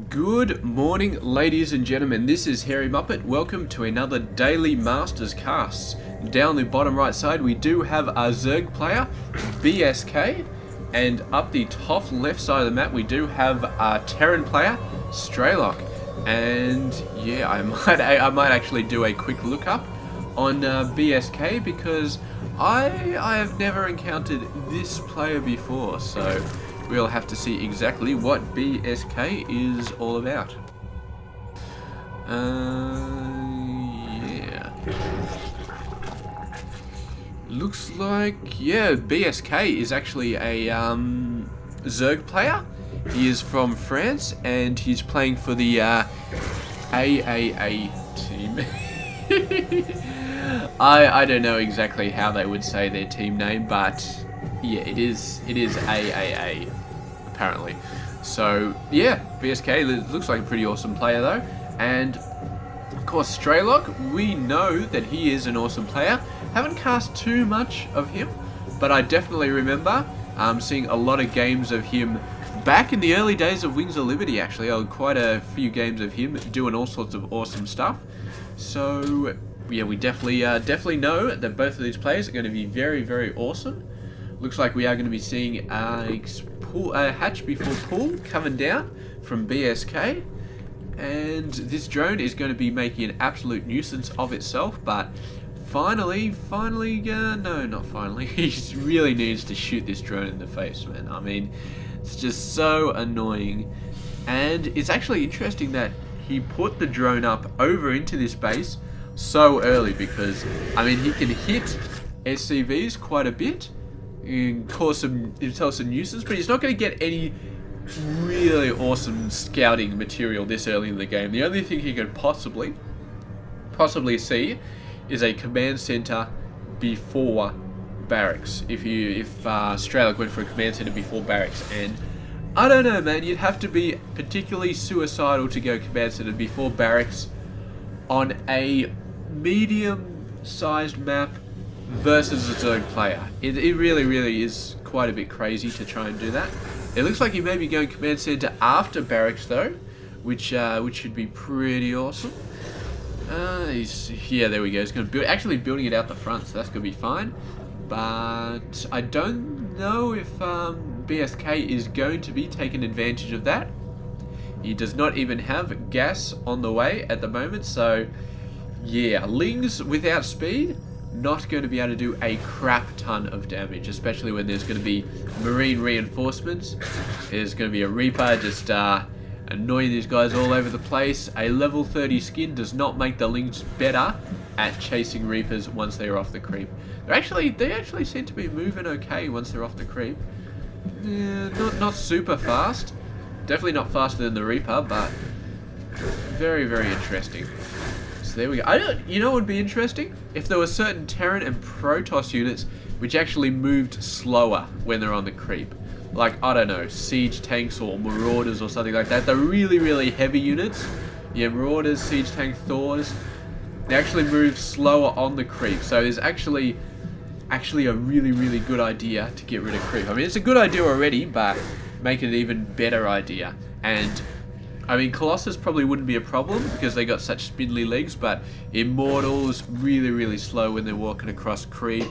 Good morning, ladies and gentlemen. This is Hairy Muppet. Welcome to another daily Masters cast. Down the bottom right side, we do have our Zerg player, BsK, and up the top left side of the map, we do have our Terran player, Strelok. And yeah, I might actually do a quick look up on BsK because I have never encountered this player before, so we'll have to see exactly what BsK is all about. Yeah. Looks like, yeah, BsK is actually a Zerg player. He is from France and he's playing for the AAA team. I don't know exactly how they would say their team name, but yeah, it is AAA apparently. So yeah, BsK looks like a pretty awesome player though, and of course Strelok, we know that he is an awesome player. Haven't cast too much of him, but I definitely remember seeing a lot of games of him back in the early days of Wings of Liberty. Actually, quite a few games of him doing all sorts of awesome stuff. So yeah, we definitely know that both of these players are going to be very, very awesome. Looks like we are going to be seeing a hatch before pool coming down from BsK, and this drone is going to be making an absolute nuisance of itself. But finally, no, not finally. He really needs to shoot this drone in the face, man. I mean, it's just so annoying, and it's actually interesting that he put the drone up over into this base so early because, I mean, he can hit SCVs quite a bit and cause himself some nuisance, but he's not going to get any really awesome scouting material this early in the game. The only thing he could possibly see is a command center before barracks. If Strelok went for a command center before barracks, and I don't know, man, you'd have to be particularly suicidal to go command center before barracks on a medium-sized map versus a Zerg player. It really is quite a bit crazy to try and do that. It looks like he may be going command center after barracks though, which should be pretty awesome. Yeah, there we go. He's going to actually building it out the front, so that's going to be fine. But I don't know if BsK is going to be taking advantage of that. He does not even have gas on the way at the moment, so yeah, Lings without speed, not going to be able to do a crap ton of damage, especially when there's going to be marine reinforcements. There's going to be a Reaper just annoying these guys all over the place. A level 30 skin does not make the Lings better at chasing Reapers once they're off the creep. They actually seem to be moving okay once they're off the creep. Yeah, not super fast. Definitely not faster than the Reaper, but very, very interesting. So there we go. You know what would be interesting? If there were certain Terran and Protoss units which actually moved slower when they're on the creep. Like, I don't know, siege tanks or marauders or something like that. The really, really heavy units. Yeah, marauders, siege tank, Thors. They actually move slower on the creep. So there's actually a really, really good idea to get rid of creep. I mean, it's a good idea already, but make it an even better idea. And I mean, Colossus probably wouldn't be a problem because they got such spindly legs, but Immortals really, really slow when they're walking across creep.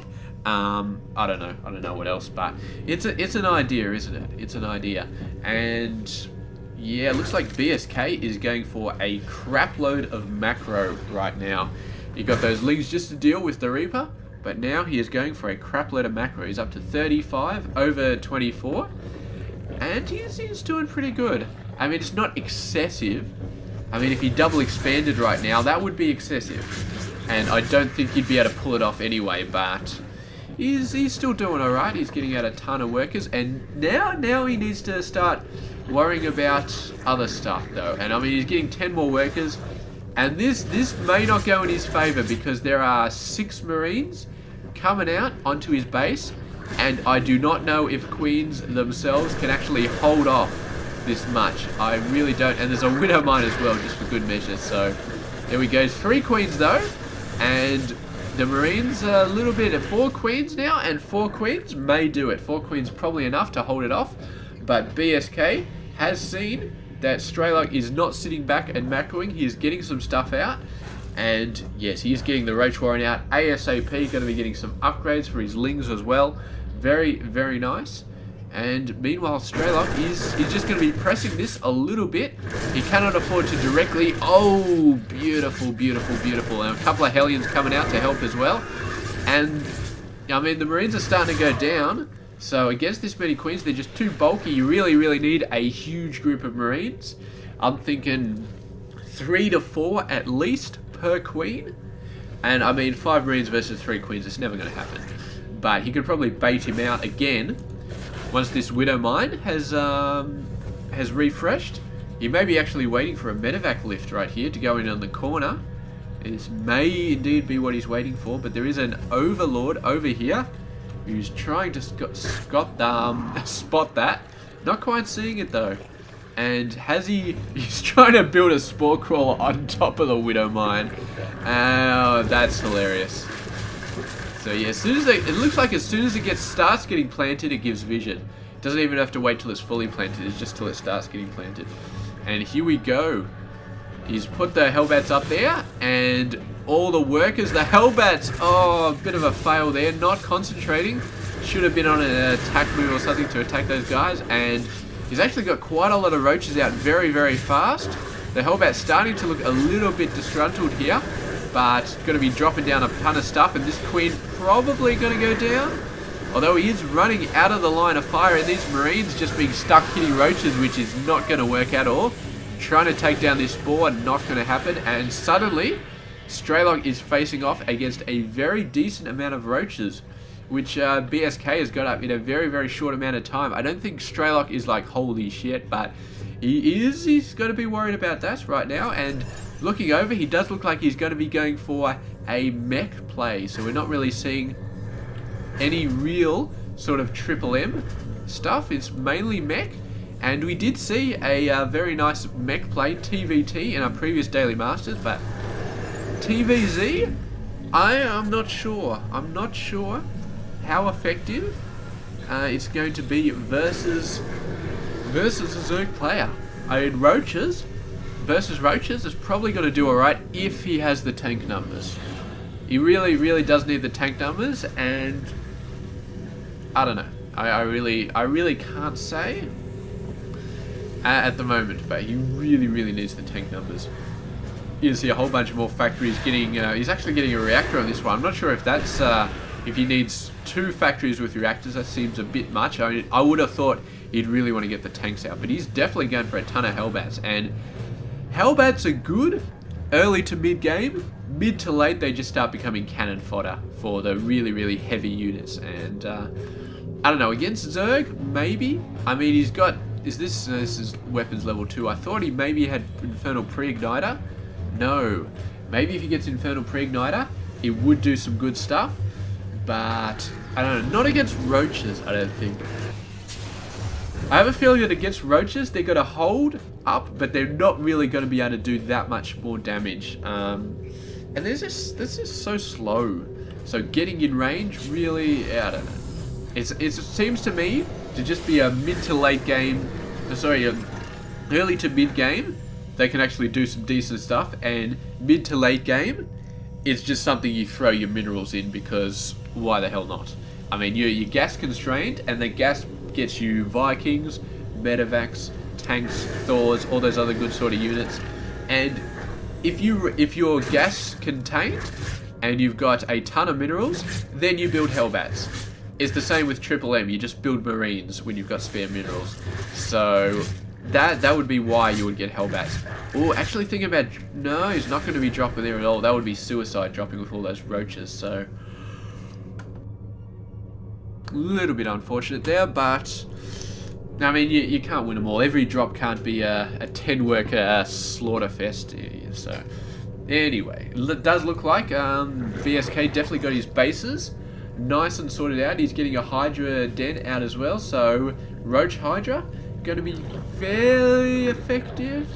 I don't know what else, but it's an idea, isn't it? It's an idea. And yeah, it looks like BsK is going for a crap load of macro right now. You got those Lings just to deal with the Reaper, but now he is going for a crap load of macro. He's up to 35 over 24, and he's doing pretty good. I mean, it's not excessive. I mean, if he double expanded right now, that would be excessive, and I don't think he'd be able to pull it off anyway, but he's still doing alright. He's getting out a ton of workers, and now he needs to start worrying about other stuff though. And I mean, he's getting 10 more workers, and this may not go in his favor because there are 6 Marines coming out onto his base, and I do not know if Queens themselves can actually hold off this much. I really don't. And there's a Widow Mine as well, just for good measure. So there we go. 3 Queens though, and the Marines a little bit of 4 Queens now, and 4 Queens may do it. 4 Queens probably enough to hold it off, but BsK has seen that Strelok is not sitting back and macroing. He is getting some stuff out. And yes, he is getting the Roach Warren out ASAP. Going to be getting some upgrades for his Lings as well. Very, very nice. And meanwhile, Strelok is just going to be pressing this a little bit. He cannot afford to directly... Oh, beautiful, beautiful, beautiful. And a couple of Hellions coming out to help as well. And, I mean, the Marines are starting to go down. So against this many Queens, they're just too bulky. You really, really need a huge group of Marines. I'm thinking 3 to 4 at least per Queen. And, I mean, 5 Marines versus 3 Queens, it's never going to happen. But he could probably bait him out again. Once this Widow Mine has refreshed, he may be actually waiting for a medevac lift right here to go in on the corner. This may indeed be what he's waiting for, but there is an Overlord over here who's trying to spot that. Not quite seeing it though. And he's trying to build a Spore Crawler on top of the Widow Mine. Oh, that's hilarious. So yeah, it looks like as soon as it starts getting planted, it gives vision. It doesn't even have to wait till it's fully planted, it's just till it starts getting planted. And here we go. He's put the Hellbats up there, and all the workers, the Hellbats, oh, a bit of a fail there, not concentrating. Should have been on an attack move or something to attack those guys, and he's actually got quite a lot of Roaches out very, very fast. The Hellbat's starting to look a little bit disgruntled here, but going to be dropping down a ton of stuff, and this Queen probably going to go down. Although he is running out of the line of fire, and these Marines just being stuck hitting Roaches, which is not going to work at all. Trying to take down this Spore, not going to happen, and suddenly Strelok is facing off against a very decent amount of Roaches, which BsK has got up in a very, very short amount of time. I don't think Strelok is like, holy shit, but he's going to be worried about that right now, and looking over, he does look like he's going to be going for a mech play, so we're not really seeing any real sort of triple M stuff. It's mainly mech, and we did see a very nice mech play, TvT, in our previous Daily Masters, but TvZ, I'm not sure. I'm not sure how effective it's going to be versus a Zerg player. I mean, Roaches versus Roaches is probably going to do alright if he has the tank numbers. He really, really does need the tank numbers, and I don't know. I really can't say at the moment, but he really, really needs the tank numbers. You see a whole bunch more factories getting. He's actually getting a reactor on this one. I'm not sure if that's if he needs 2 factories with reactors. That seems a bit much. I mean, I would have thought he'd really want to get the tanks out, but he's definitely going for a ton of Hellbats, and Hellbats are good early to mid game. Mid to late, they just start becoming cannon fodder for the really, really heavy units. And I don't know, against Zerg, maybe. I mean, he's got. This is weapons level 2. I thought he maybe had Infernal Pre-Igniter. No. Maybe if he gets Infernal Pre-Igniter, he would do some good stuff. But I don't know. Not against Roaches, I don't think. I have a feeling that against Roaches, they're going to hold up, but they're not really going to be able to do that much more damage. And this is so slow. So getting in range, really, I don't know. It seems to me to just be a mid to late game, early to mid game, they can actually do some decent stuff, and mid to late game, it's just something you throw your minerals in because why the hell not? I mean, you're gas constrained, and the gas gets you Vikings, medevacs, tanks, Thors, all those other good sort of units, and if you're gas contained and you've got a ton of minerals, then you build Hellbats. It's the same with Triple M. You just build Marines when you've got spare minerals. So that would be why you would get Hellbats. Oh, actually thinking about... No, he's not going to be dropping there at all. That would be suicide dropping with all those Roaches. So a little bit unfortunate there, but I mean, you can't win them all. Every drop can't be a 10-worker slaughter fest. So anyway, it does look like BsK definitely got his bases nice and sorted out. He's getting a Hydra den out as well, so Roach Hydra going to be fairly effective.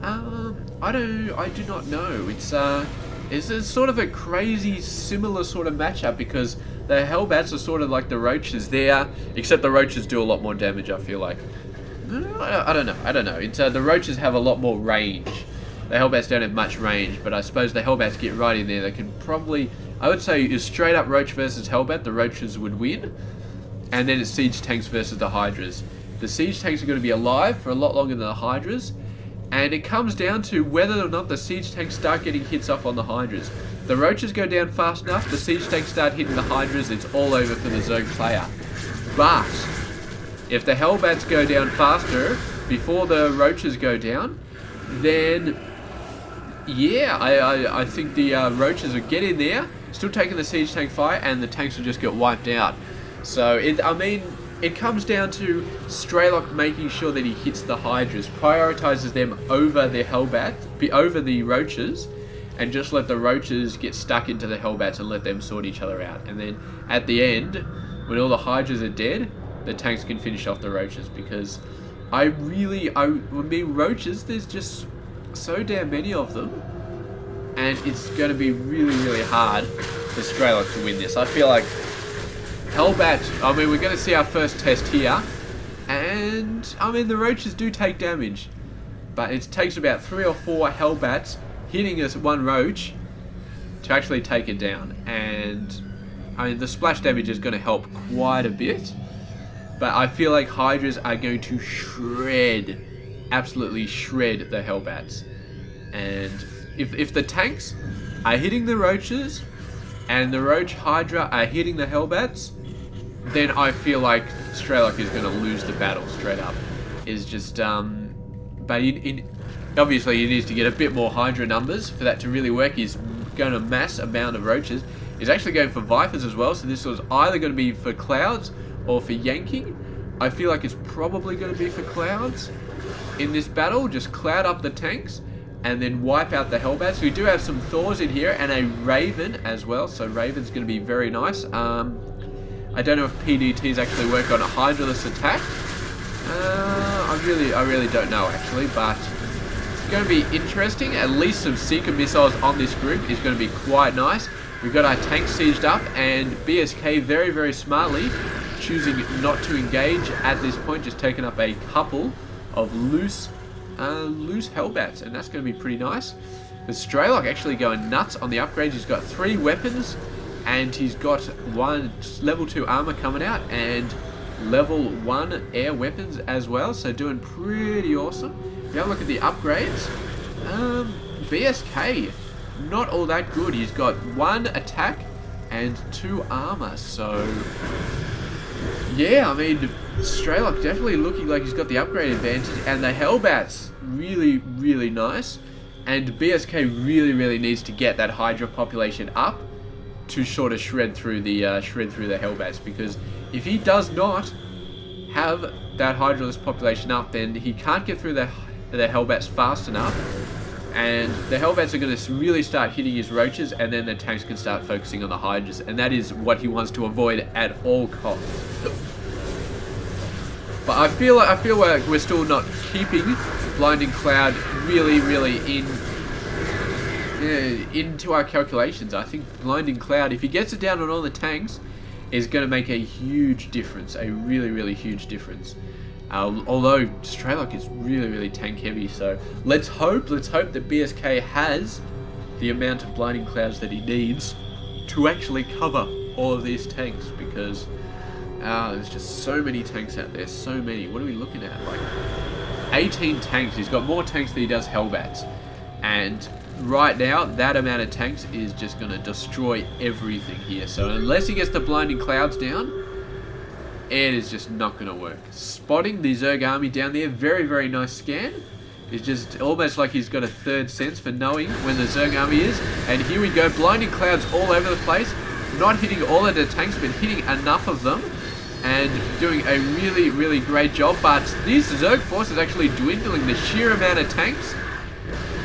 I do not know. It's a sort of a crazy similar sort of matchup because the Hellbats are sort of like the Roaches there, except the Roaches do a lot more damage, I feel like. I don't know. It's, the roaches have a lot more range. The Hellbats don't have much range, but I suppose the Hellbats get right in there. They can probably... I would say is straight up Roach versus Hellbat, the Roaches would win. And then it's Siege Tanks versus the Hydras. The Siege Tanks are going to be alive for a lot longer than the Hydras. And it comes down to whether or not the Siege Tanks start getting hits off on the Hydras. The Roaches go down fast enough, the Siege Tanks start hitting the Hydras, it's all over for the Zerg player. But if the Hellbats go down faster before the Roaches go down, then yeah, I think the Roaches will get in there, still taking the Siege Tank fire, and the tanks will just get wiped out. So, it comes down to Strelok making sure that he hits the Hydras, prioritizes them over the Hellbats, over the Roaches, and just let the Roaches get stuck into the Hellbats and let them sort each other out. And then at the end, when all the Hydras are dead, the tanks can finish off the Roaches, because I mean, Roaches, there's just so damn many of them, and it's going to be really, really hard for Strelok to win this. I feel like Hellbat, I mean, we're going to see our first test here, and I mean, the Roaches do take damage, but it takes about 3 or 4 Hellbats hitting us one Roach to actually take it down. And I mean, the splash damage is going to help quite a bit, but I feel like Hydras are going to shred, absolutely shred the Hellbats. And if the tanks are hitting the Roaches and the Roach Hydra are hitting the Hellbats, then I feel like Strelok is going to lose the battle straight up. Is just but obviously he needs to get a bit more Hydra numbers for that to really work. He's going to mass amount of Roaches. He's actually going for Vipers as well, so this was either going to be for Clouds or for yanking. I feel like it's probably going to be for Clouds in this battle. Just cloud up the tanks and then wipe out the Hellbats. We do have some Thors in here and a Raven as well, so Raven's going to be very nice. I don't know if PDTs actually work on a Hydraless attack. I really don't know actually, but it's going to be interesting. At least some Seeker missiles on this group is going to be quite nice. We've got our tanks sieged up, and BsK very, very smartly choosing not to engage at this point, just taking up a couple of loose Hellbats, and that's going to be pretty nice. But Strelok actually going nuts on the upgrades. He's got 3 weapons, and he's got 1 level 2 armor coming out, and level 1 air weapons as well, so doing pretty awesome. If you have a look at the upgrades, BsK, not all that good. He's got 1 attack and 2 armor, so yeah, I mean, Strelok definitely looking like he's got the upgrade advantage, and the Hellbats really, really nice. And BsK really needs to get that Hydra population up to sort of shred through the Hellbats, because if he does not have that Hydraless population up, then he can't get through the Hellbats fast enough, and the Hellbats are going to really start hitting his Roaches, and then the tanks can start focusing on the Hydras, and that is what he wants to avoid at all costs. But I feel like we're still not keeping Blinding Cloud really into our calculations. I think Blinding Cloud, if he gets it down on all the tanks, is going to make a huge difference, a really huge difference. Although Strelok is really tank heavy, so let's hope that BsK has the amount of Blinding Clouds that he needs to actually cover all of these tanks, because there's just so many tanks out there, so many. What are we looking at? Like 18 tanks. He's got more tanks than he does Hellbats, and right now that amount of tanks is just going to destroy everything here. So unless he gets the Blinding Clouds down, it is just not going to work. Spotting the Zerg army down there, very nice scan. It's just almost like he's got a third sense for knowing when the Zerg army is. And here we go, Blinding Clouds all over the place. Not hitting all of the tanks, but hitting enough of them, and doing a really great job. But this Zerg force is actually dwindling. The sheer amount of tanks,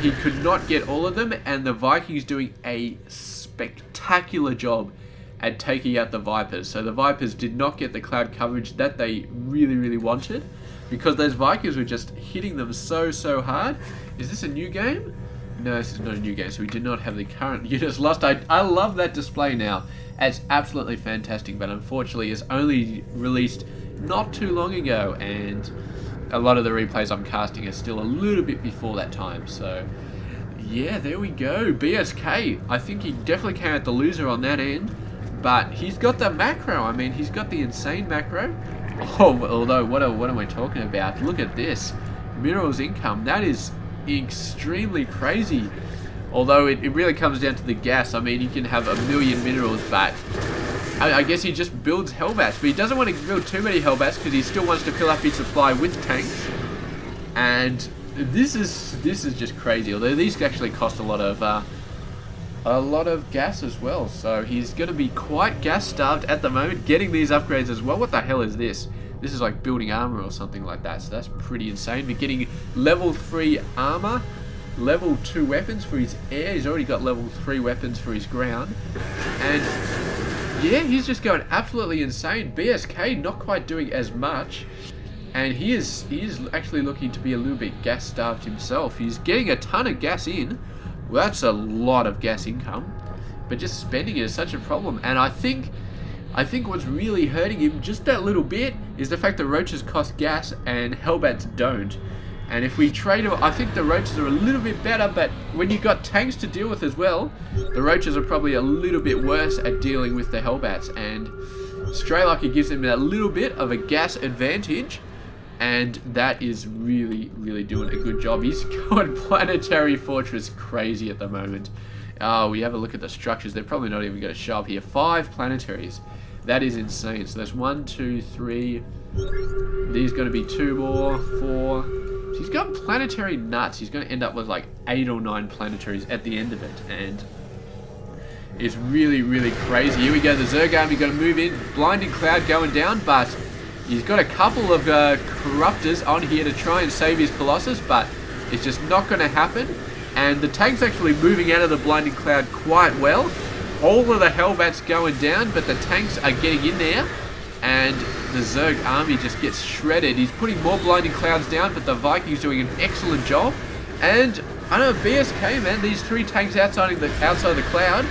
he could not get all of them, and the Vikings doing a spectacular job at taking out the Vipers. So the Vipers did not get the cloud coverage that they really wanted, because those Vikings were just hitting them so hard. Is this a new game? No, this is not a new game, so we did not have the current units lost. I love that display now. It's absolutely fantastic, but unfortunately it's only released not too long ago, and a lot of the replays I'm casting are still a little bit before that time. So yeah, there we go. BsK, I think he definitely came out the loser on that end, but he's got the macro. I mean, he's got the insane macro. Oh, although what am I talking about? Look at this minerals income. That is extremely crazy. Although it really comes down to the gas. I mean, you can have 1,000,000 minerals, but I guess he just builds Hellbats. But he doesn't want to build too many Hellbats because he still wants to fill up his supply with tanks. And this is just crazy. Although these actually cost a lot of gas as well. So he's going to be quite gas starved at the moment, getting these upgrades as well. What the hell is this? This is like building armor or something like that. So that's pretty insane. We're getting level 3 armor. Level 2 weapons for his air. He's already got level 3 weapons for his ground. And yeah, he's just going absolutely insane. BsK not quite doing as much. And he is actually looking to be a little bit gas starved himself. He's getting a ton of gas in. Well, that's a lot of gas income. But just spending it is such a problem. And I think what's really hurting him just that little bit is the fact that roaches cost gas and Hellbats don't. And if we trade them, I think the roaches are a little bit better, but when you've got tanks to deal with as well, the roaches are probably a little bit worse at dealing with the Hellbats. And Strelok, it gives him a little bit of a gas advantage, and that is really, really doing a good job. He's going Planetary Fortress crazy at the moment. Oh, we have a look at the structures. They're probably not even going to show up here. 5 planetaries. That is insane. So there's 1, 2, 3. These going to be 2 more, 4. He's got planetary nuts. He's going to end up with like 8 or 9 planetaries at the end of it, and it's really, really crazy. Here we go, the Zerg army got to move in. Blinding Cloud going down, but he's got a couple of corruptors on here to try and save his Colossus, but it's just not going to happen. And the tank's actually moving out of the Blinding Cloud quite well. All of the Hellbats going down, but the tanks are getting in there. And the Zerg army just gets shredded. He's putting more Blinding Clouds down, but the Vikings doing an excellent job. And I don't know, BsK, man, these 3 tanks outside the cloud,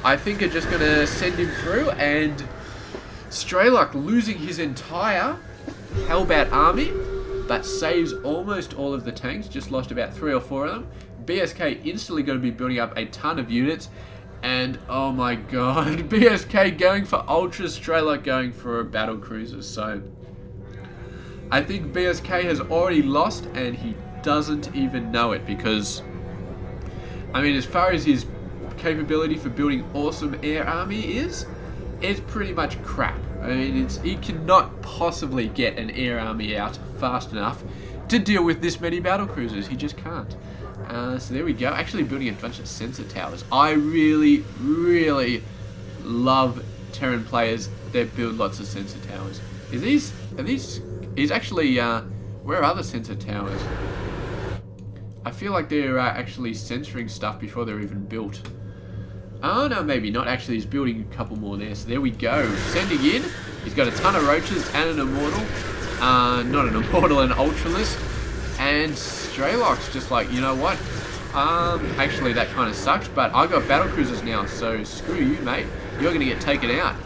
I think are just going to send him through. And Strelok losing his entire Hellbat army, but saves almost all of the tanks. Just lost about 3 or 4 of them. BsK instantly going to be building up a ton of units. And oh my god, BsK going for Ultras, Strelok going for battle cruisers. So I think BsK has already lost and he doesn't even know it, because I mean, as far as his capability for building awesome air army is, it's pretty much crap. I mean, he cannot possibly get an air army out fast enough to deal with this many battle cruisers. He just can't. So there we go. Actually building a bunch of sensor towers. I really, really love Terran players that build lots of sensor towers. Is actually, where are the sensor towers? I feel like they're actually censoring stuff before they're even built. Oh no, maybe not. Actually, he's building a couple more there. So there we go. Sending in. He's got a ton of roaches and an immortal. Not an immortal, an ultralist. And Strelok's just like, you know what? Actually that kind of sucks, but I got battle cruisers now, so screw you, mate. You're gonna get taken out.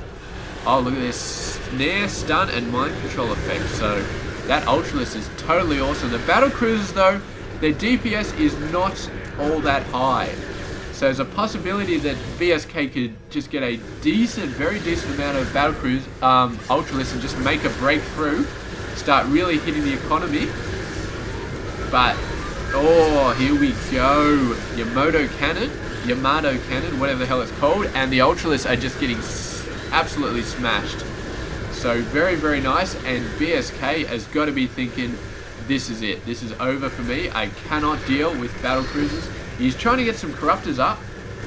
Oh, look at this snare, stun, and mind control effect. So that ultralist is totally awesome. The battle cruisers though, their DPS is not all that high. So there's a possibility that BsK could just get a decent, very decent amount of battle cruise ultralists and just make a breakthrough, start really hitting the economy. But, oh, here we go. Yamato Cannon, whatever the hell it's called. And the Ultralists are just getting absolutely smashed. So, very, very nice. And BsK has got to be thinking, this is it. This is over for me. I cannot deal with battle cruisers. He's trying to get some Corruptors up.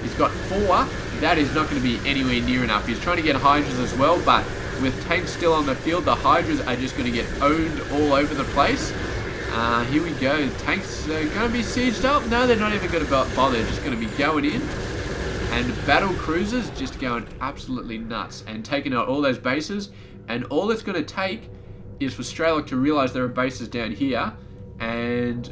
He's got 4. That is not going to be anywhere near enough. He's trying to get Hydras as well. But with tanks still on the field, the Hydras are just going to get owned all over the place. Here we go. Tanks are going to be sieged up. No, they're not even going to bother. They're just going to be going in. And battle cruisers just going absolutely nuts and taking out all those bases. And all it's going to take is for Strelok to realize there are bases down here. And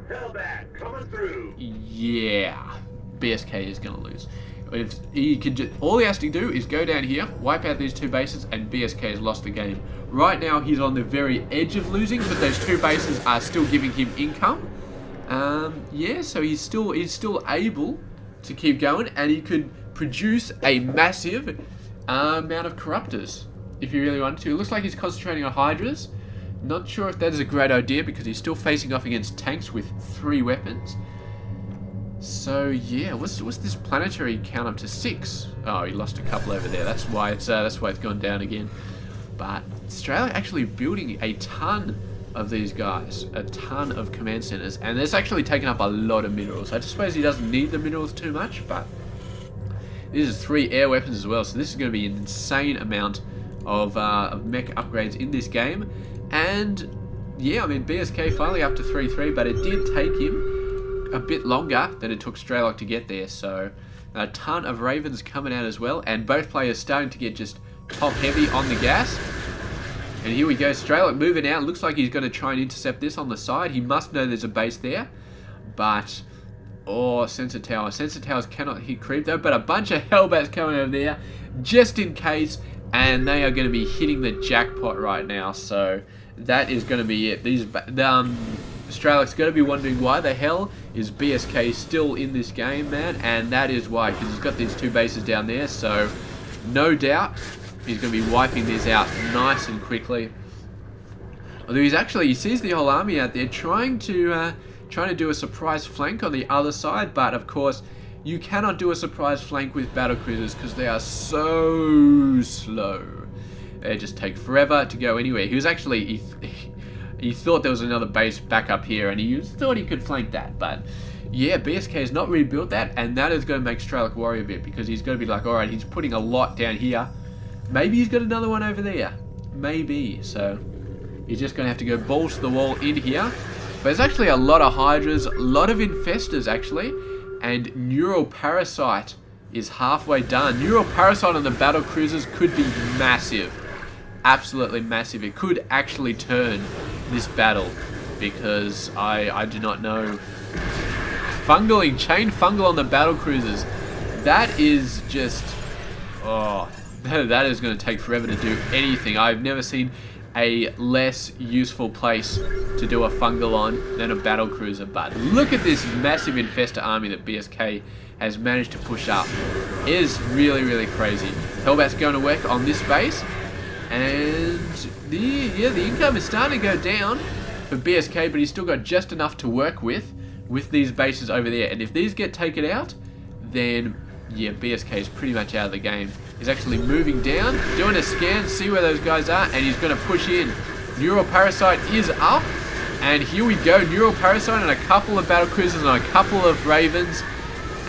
Hellbat coming through. yeah, BsK is going to lose. If he could just, all he has to do is go down here, wipe out these 2 bases, and BsK has lost the game. Right now, he's on the very edge of losing, but those 2 bases are still giving him income. Yeah, so he's still able to keep going, and he could produce a massive amount of corruptors if he really wanted to. It looks like he's concentrating on hydras. Not sure if that is a great idea because he's still facing off against tanks with 3 weapons. So yeah, what's this planetary count up to 6? Oh, he lost a couple over there. That's why it's gone down again. But Strelok actually building a ton of these guys, a ton of command centers, and it's actually taken up a lot of minerals. I suppose he doesn't need the minerals too much, but this is 3 air weapons as well. So this is going to be an insane amount of mech upgrades in this game. And yeah, I mean BsK finally up to 3-3, but it did take him a bit longer than it took Strelok to get there. So a ton of Ravens coming out as well, and both players starting to get just top heavy on the gas. And here we go, Strelok moving out. Looks like he's going to try and intercept this on the side. He must know there's a base there, but sensor towers cannot hit creep though. But a bunch of Hellbats coming over there just in case, and they are going to be hitting the jackpot right now. So that is going to be it. Strelok's going to be wondering why the hell is BsK still in this game, man, and that is why, because he's got these 2 bases down there, so no doubt he's going to be wiping these out nice and quickly. Although he sees the whole army out there trying to do a surprise flank on the other side, but of course you cannot do a surprise flank with battlecruisers because they are so slow. They just take forever to go anywhere. He was actually he thought there was another base back up here, and he thought he could flank that. But yeah, BsK has not rebuilt that, and that is going to make Strelok worry a bit because he's going to be like, all right, he's putting a lot down here. Maybe he's got another one over there. Maybe. So he's just going to have to go balls to the wall in here. But there's actually a lot of hydras, a lot of infestors actually, and Neural Parasite is halfway done. Neural Parasite on the battle cruisers could be massive. Absolutely massive. It could actually turn this battle because I do not know. Chain fungal on the battle cruisers. That is just, that is going to take forever to do anything. I've never seen a less useful place to do a fungal on than a battle cruiser. But look at this massive infestor army that BsK has managed to push up. It is really, really crazy. Hellbat's going to work on this base. And the income is starting to go down for BsK, but he's still got just enough to work with these bases over there. And if these get taken out, then yeah, BsK is pretty much out of the game. He's actually moving down, doing a scan, see where those guys are, and he's going to push in. Neural Parasite is up, and here we go. Neural Parasite and a couple of battlecruisers and a couple of Ravens,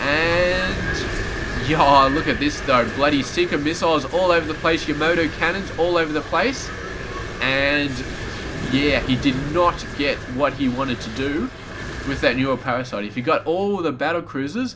and yeah, look at this though. Bloody Seeker missiles all over the place, Yamato cannons all over the place. And yeah, he did not get what he wanted to do with that Neural Parasite. If he got all the battle cruisers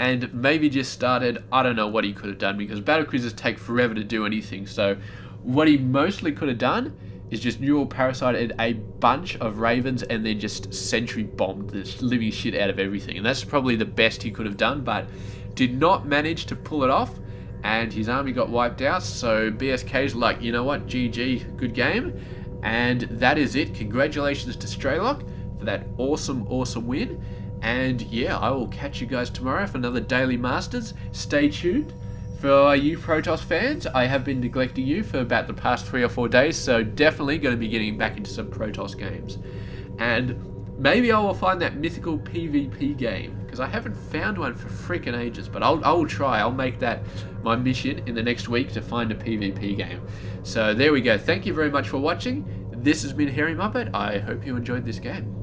and maybe just started, I don't know what he could have done, because battle cruisers take forever to do anything. So what he mostly could have done is just Neural Parasited a bunch of Ravens and then just sentry bombed the living shit out of everything. And that's probably the best he could have done, but did not manage to pull it off, and his army got wiped out. So BsK's like, you know what, GG, good game. And that is it. Congratulations to Strelok for that awesome win. And yeah, I will catch you guys tomorrow for another Daily Masters. Stay tuned. For you Protoss fans, I have been neglecting you for about the past 3 or 4 days, so definitely going to be getting back into some Protoss games. And maybe I will find that mythical PvP game, because I haven't found one for freaking ages, but I will try. I'll make that my mission in the next week to find a PvP game. So there we go. Thank you very much for watching. This has been Hairy Muppet. I hope you enjoyed this game.